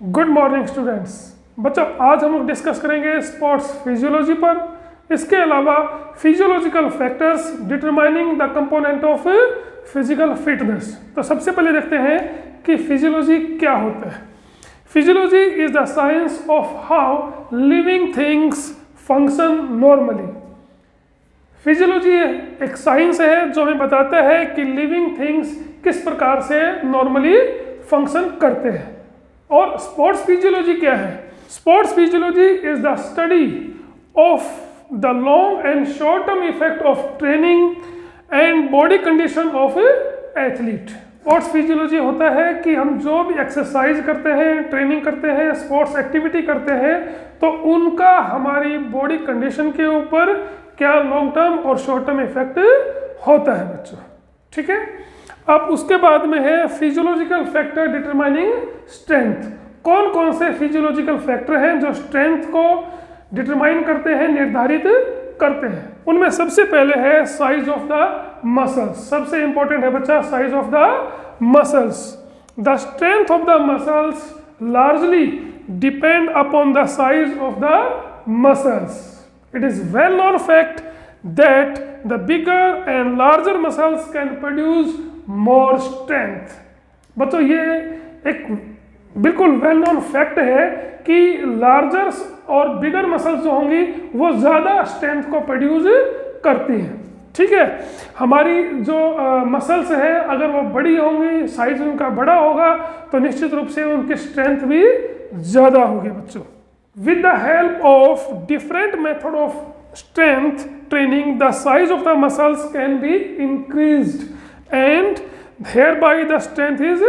Good morning students. बच्चों आज हम लोग डिस्कस करेंगे स्पोर्ट्स फिजियोलॉजी पर। इसके अलावा physiological factors determining the component of physical fitness. तो सबसे पहले देखते हैं कि फिजियोलॉजी क्या होता है। Physiology is the science of how living things function normally. Physiology एक साइंस है जो हमें बताता है कि लिविंग थिंग्स किस प्रकार से नॉर्मली फंक्शन करते हैं। और स्पोर्ट्स फिजियोलॉजी क्या है? Sports physiology is the study of the long and short term effect of training and body condition of athlete. Sports physiology होता है कि हम जो भी एक्सरसाइज करते हैं, ट्रेनिंग करते हैं, स्पोर्ट्स एक्टिविटी करते हैं, तो उनका हमारी बॉडी कंडीशन के ऊपर क्या लॉन्ग टर्म और शॉर्ट टर्म इफेक्ट होता है बच्चों। ठीक है। अब उसके बाद में है फिजियोलॉजिकल फैक्टर डिटरमाइनिंग स्ट्रेंथ। कौन कौन से फिजियोलॉजिकल फैक्टर हैं जो स्ट्रेंथ को डिटरमाइन करते हैं, निर्धारित करते हैं? उनमें सबसे पहले है साइज ऑफ द मसल्स। सबसे इंपॉर्टेंट है बच्चा size of the muscles. The strength of the muscles largely depend upon the size of the muscles. It is well known fact that the bigger and larger muscles can produce more strength। बच्चों ये एक बिल्कुल well known fact है कि larger और बिगर muscles जो होंगी वो ज़्यादा स्ट्रेंथ को प्रोड्यूस करती हैं। ठीक है। हमारी जो मसल्स है अगर वो बड़ी होंगी, साइज उनका बड़ा होगा, तो निश्चित रूप से उनकी स्ट्रेंथ भी ज़्यादा होगी बच्चों। With the help of different method of strength training, the size of the muscles can be increased and thereby the strength is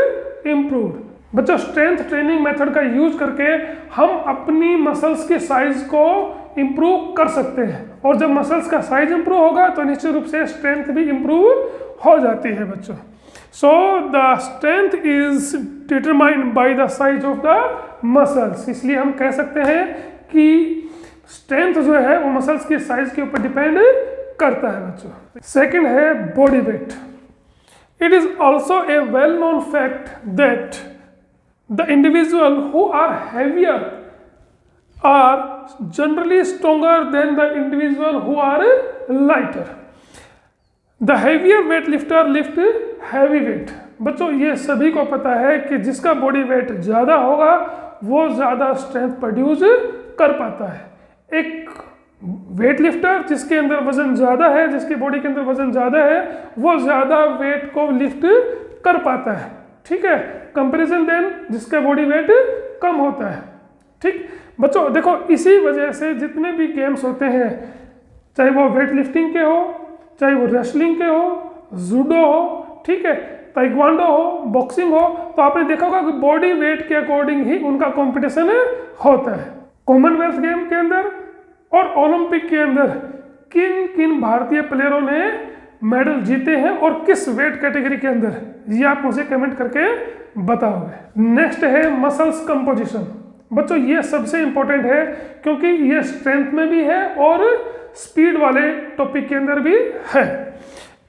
improved। बच्चों स्ट्रेंथ ट्रेनिंग मेथड का यूज करके हम अपनी मसल्स की साइज को इम्प्रूव कर सकते हैं, और जब मसल्स का साइज इम्प्रूव होगा तो निश्चित रूप से स्ट्रेंथ भी इम्प्रूव हो जाती है बच्चों। So the strength is determined by the size of the muscles। इसलिए हम कह सकते हैं कि स्ट्रेंथ जो है वो मसल्स की साइज के ऊपर डिपेंड करता है बच्चों। सेकंड है body weight. It is also a well known fact that the individual who are heavier are generally stronger than the individual who are lighter. The heavier weight lifter lift heavy weight. बच्चों ये सभी को पता है कि जिसका body weight ज़्यादा होगा वो ज़्यादा स्ट्रेंथ प्रोड्यूस कर पाता है। एक वेट लिफ्टर जिसके अंदर वजन ज़्यादा है, जिसकी बॉडी के अंदर वजन ज़्यादा है, वो ज़्यादा वेट को लिफ्ट कर पाता है। ठीक है। कंपैरिजन देन जिसका बॉडी वेट कम होता है। ठीक बच्चों देखो, इसी वजह से जितने भी गेम्स होते हैं, चाहे वो वेट लिफ्टिंग के हो, चाहे वो रेसलिंग के हो, जूडो हो, ठीक है, ताइक्वांडो हो, बॉक्सिंग हो, तो आपने देखा होगा कि बॉडी वेट के अकॉर्डिंग ही उनका कंपटीशन होता है। कॉमनवेल्थ गेम के अंदर और ओलंपिक के अंदर किन किन भारतीय प्लेयरों ने मेडल जीते हैं और किस वेट कैटेगरी के अंदर, ये आप मुझे कमेंट करके बताओगे। नेक्स्ट है मसल्स कंपोजिशन। बच्चों ये सबसे इंपॉर्टेंट है क्योंकि ये स्ट्रेंथ में भी है और स्पीड वाले टॉपिक के अंदर भी है।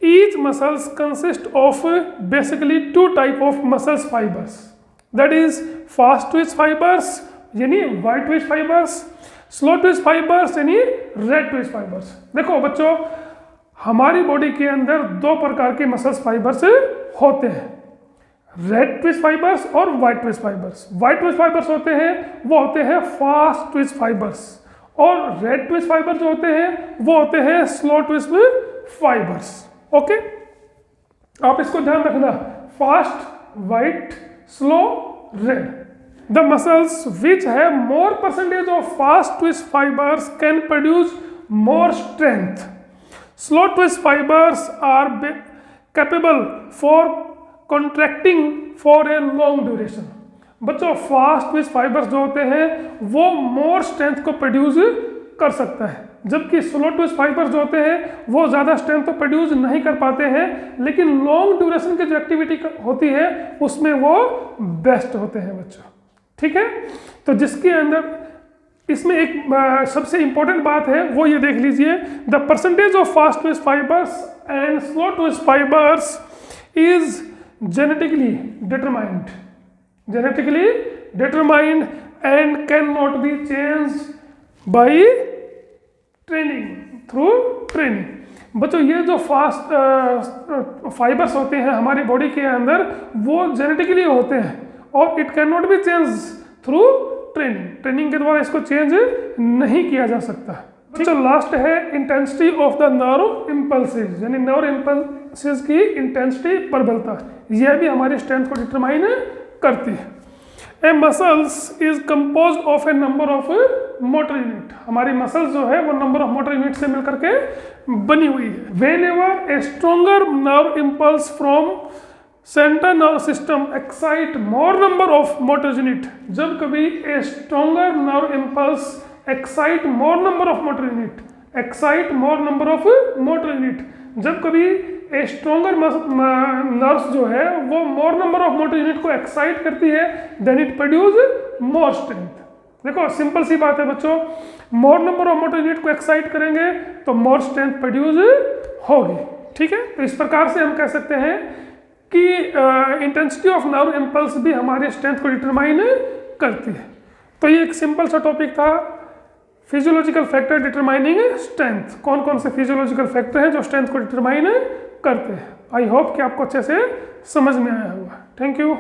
Each muscles consist of basically two type of muscles fibres, that is fast twitch fibres यानी white twitch fibres, slow twitch fibres यानी रेड ट्विच फाइबर्स। देखो बच्चों हमारी बॉडी के अंदर दो प्रकार के मसल्स फाइबर्स होते हैं, रेड ट्विच फाइबर्स और white twitch fibres. White twitch fibres होते हैं वो होते हैं फास्ट ट्विच फाइबर्स, और रेड ट्विच फाइबर जो होते हैं वो होते हैं स्लो ट्विच फाइबर्स। ओके, आप इसको ध्यान रखना, fast white, slow red. The muscles which have more percentage of fast twitch fibres can produce more strength. Slow twitch fibres are capable for contracting for a long duration. बच्चों fast twitch fibres जो होते हैं वो मोर strength को produce कर सकता है, जबकि स्लो ट्विच फाइबर्स जो होते हैं वो ज़्यादा स्ट्रेंथ तो प्रोड्यूस नहीं कर पाते हैं, लेकिन लॉन्ग ड्यूरेशन की जो एक्टिविटी होती है उसमें वो बेस्ट होते हैं बच्चों। ठीक है। तो जिसके अंदर इसमें एक सबसे इंपॉर्टेंट बात है वो ये देख लीजिए, the percentage of fast twitch fibres and slow twitch fibres is genetically determined. Genetically determined and cannot be changed by training, through training। बच्चों ये जो फास्ट फाइबर्स होते हैं हमारी बॉडी के अंदर वो जेनेटिकली होते हैं और it can not be change through training, training के द्वारा इसको चेंज नहीं किया जा सकता। तो लास्ट है intensity of the nerve impulses, यानी नर्व इम्पल्सेस की इंटेंसिटी, प्रबलता, यह भी हमारी स्ट्रेंथ को डिटरमाइन करती है। A muscles is composed of a number of motor unit, हमारी मसल्स जो है वो नंबर ऑफ मोटर यूनिट से मिलकर के बनी हुई है। Whenever a stronger nerve impulse from central nerve system excite more number of motor unit, जब कभी a stronger nerve impulse excite more number of motor unit, excite more number of motor unit, जब कभी a stronger nerves जो है वो more number of motor unit को excite करती है, then it produce more strength. देखो सिंपल सी बात है बच्चों, more number of motor unit को एक्साइट करेंगे तो मोर स्ट्रेंथ प्रोड्यूस होगी। ठीक है, तो इस प्रकार से हम कह सकते हैं कि इंटेंसिटी ऑफ नर्व इम्पल्स भी हमारे स्ट्रेंथ को डिटरमाइन करती है। तो ये एक सिंपल सा टॉपिक था, फिजियोलॉजिकल फैक्टर डिटरमाइनिंग स्ट्रेंथ। कौन कौन से फिजियोलॉजिकल फैक्टर हैं जो स्ट्रेंथ को डिटरमाइन करते हैं। आई होप कि आपको अच्छे से समझ में आया होगा। Thank you.